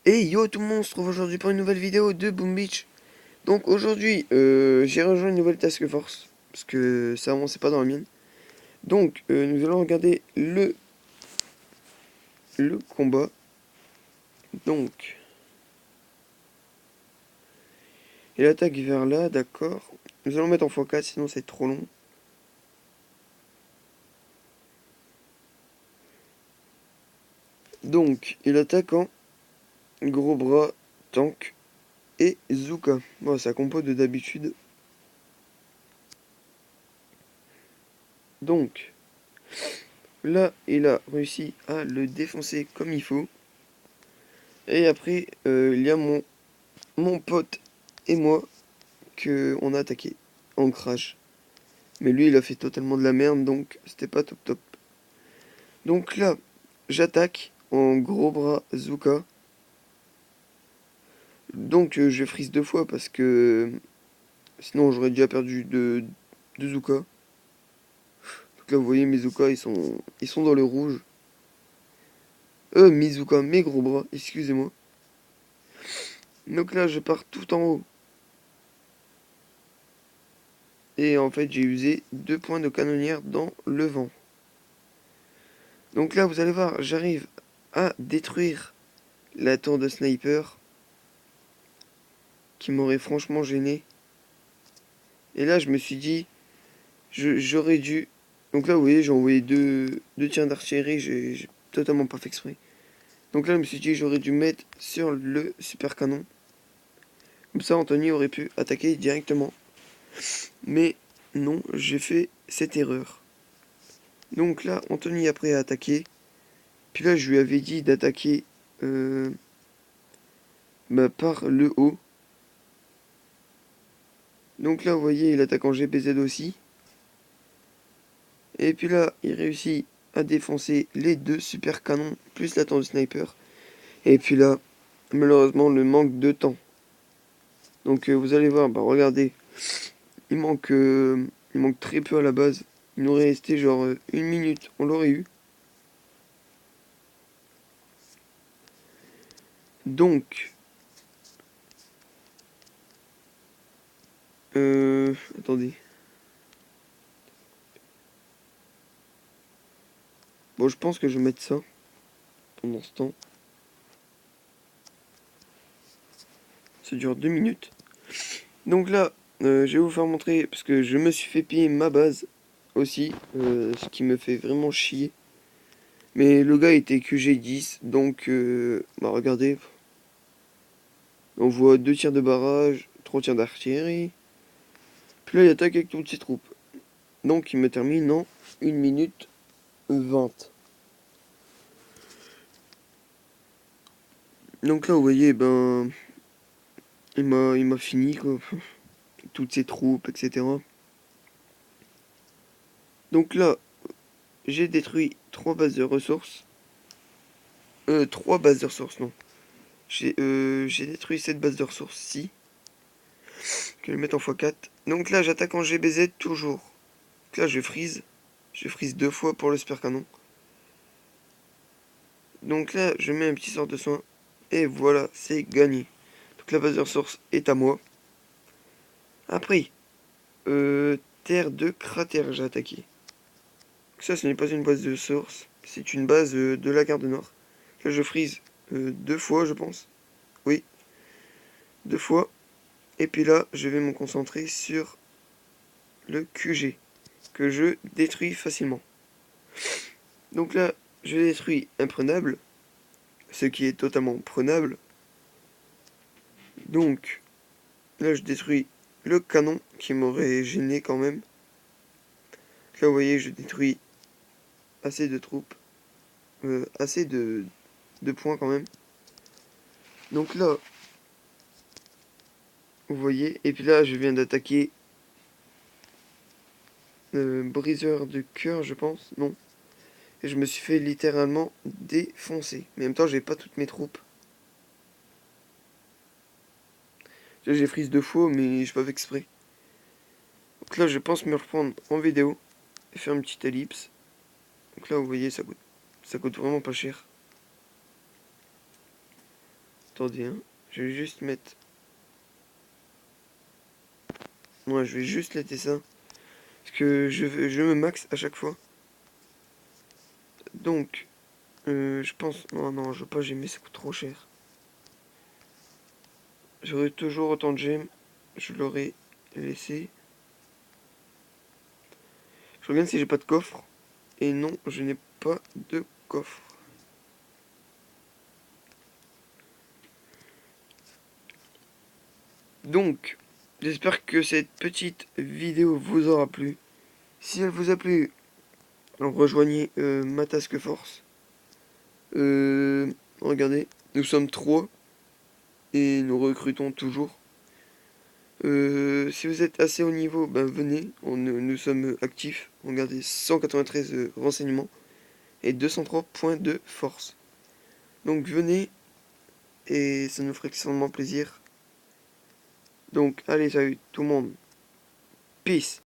Hey yo tout le monde, on se retrouve aujourd'hui pour une nouvelle vidéo de Boom Beach. Donc aujourd'hui, j'ai rejoint une nouvelle task force, parce que ça avançait pas dans la mienne. Donc nous allons regarder le combat. Donc, il attaque vers là, d'accord. Nous allons mettre en x4, sinon c'est trop long. Donc, il attaque en gros bras, tank et Zuka. Bon, ça compo de d'habitude. Donc, là, il a réussi à le défoncer comme il faut. Et après, il y a mon pote et moi que on a attaqué en crash. Mais lui, il a fait totalement de la merde, donc c'était pas top top. Donc là, j'attaque en gros bras Zuka. Donc je freeze deux fois parce que sinon j'aurais déjà perdu de Zuka. Donc là, vous voyez, mes Zuka, ils sont dans le rouge. Mes Zuka, mes gros bras, excusez-moi. Donc là, je pars tout en haut. Et en fait, j'ai usé 2 points de canonnière dans le vent. Donc là, vous allez voir, j'arrive à détruire la tour de sniper qui m'aurait franchement gêné. Et là, je me suis dit, j'aurais dû. Donc là, vous voyez, j'ai envoyé deux tirs d'artillerie, j'ai totalement pas fait exprès. Donc là, je me suis dit, j'aurais dû mettre sur le super canon. Comme ça, Anthony aurait pu attaquer directement. Mais non, j'ai fait cette erreur. Donc là, Anthony après a attaqué. Puis là, je lui avais dit d'attaquer par le haut. Donc là, vous voyez, il attaque en GPZ aussi. Et puis là, il réussit à défoncer les deux super canons, plus la tour de sniper. Et puis là, malheureusement, le manque de temps. Donc vous allez voir, bah regardez, il manque, il manque très peu à la base. Il nous aurait resté genre 1 minute, on l'aurait eu. Donc, attendez. Bon, je pense que je vais mettre ça pendant ce temps. Ça dure 2 minutes. Donc là, je vais vous faire montrer, parce que je me suis fait piller ma base aussi, ce qui me fait vraiment chier. Mais le gars était QG10, donc bah regardez. On voit 2 tirs de barrage, 3 tirs d'artillerie. Puis là, il attaque avec toutes ses troupes. Donc il me termine en 1 minute 20. Donc là, vous voyez, ben, il m'a fini, quoi. Toutes ses troupes, etc. Donc là, j'ai détruit 3 bases de ressources. 3 bases de ressources, non. J'ai détruit cette base de ressources-ci. Que je vais mettre en x4. Donc là, j'attaque en GBZ toujours. Donc là, je freeze. Je freeze 2 fois pour le super canon. Donc là, je mets un petit sort de soin. Et voilà, c'est gagné. Donc la base de ressources est à moi. Après, terre de cratère, j'ai attaqué. Ça, ce n'est pas une base de source. C'est une base de la garde nord. Là, je freeze 2 fois, je pense. Oui, 2 fois. Et puis là, je vais me concentrer sur le QG, que je détruis facilement. Donc là, je détruis imprenable, ce qui est totalement prenable. Donc, là, je détruis le canon, qui m'aurait gêné quand même. Là, vous voyez, je détruis assez de troupes, assez de points quand même. Donc là, vous voyez, et puis là, je viens d'attaquer briseur de cœur, je pense, non. Et je me suis fait littéralement défoncer. Mais en même temps, j'ai pas toutes mes troupes. Là, j'ai freeze 2 fois, mais je pas fait exprès. Donc là, je pense me reprendre en vidéo et faire une petite ellipse. Donc là, vous voyez, ça coûte vraiment pas cher. Attendez, hein. Je vais juste mettre... Moi, je vais juste laisser ça. Parce que je me max à chaque fois. Donc, je pense... Non, non, je veux pas gemmer, ça coûte trop cher. J'aurais toujours autant de gemmes. Je l'aurais laissé. Je regarde si j'ai pas de coffre. Et non, je n'ai pas de coffre. Donc, j'espère que cette petite vidéo vous aura plu. Si elle vous a plu, rejoignez ma task force. Regardez, nous sommes 3 et nous recrutons toujours. Si vous êtes assez haut niveau, ben venez, nous sommes actifs. Regardez, 193 renseignements et 203 points de force. Donc venez et ça nous ferait extrêmement plaisir. Donc allez, salut tout le monde. Peace.